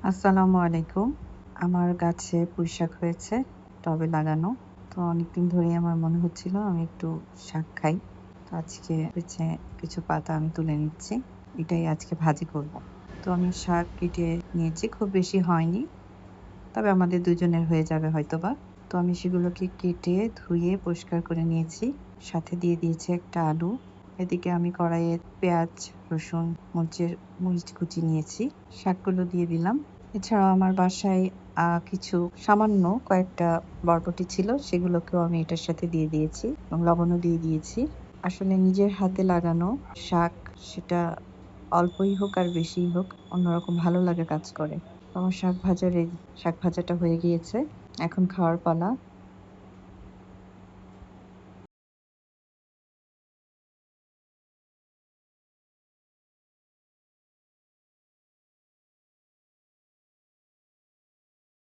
আসসালামু আলাইকুম। আমার গাছে পুঁইশাক হয়েছে, টবে লাগানো। তো অনেকদিন ধরেই আমার মনে হচ্ছিল আমি একটু শাক খাই। তো আজকে হয়েছে কিছু পাতা আমি তুলে নিচ্ছি। এটাই আজকে ভাজি করব। তো আমি শাক কেটে নিয়েছি, খুব বেশি হয়নি। তবে আমাদের দুজনের হয়ে যাবে হয়তোবা। তো আমি সেগুলোকে কেটে ধুয়ে পরিষ্কার করে নিয়েছি। সাথে দিয়ে দিয়েছি একটা আলু। এদিকে আমি কড়াইয়ে পেঁয়াজ, রসুন, মরিচ কুচি নিয়েছি। শাকগুলো দিয়ে দিলাম। এছাড়াও আমার বাসায় কিছু সামান্য কয়েকটা বরবটি ছিল, সেগুলোকেও আমি এটার সাথে দিয়ে দিয়েছি এবং লবণও দিয়ে দিয়েছি। আসলে নিজের হাতে লাগানো শাক, সেটা অল্পই হোক আর বেশিই হোক, অন্যরকম ভালো লাগা কাজ করে। আমার শাক ভাজাটা হয়ে গিয়েছে। এখন খাওয়ার পালা।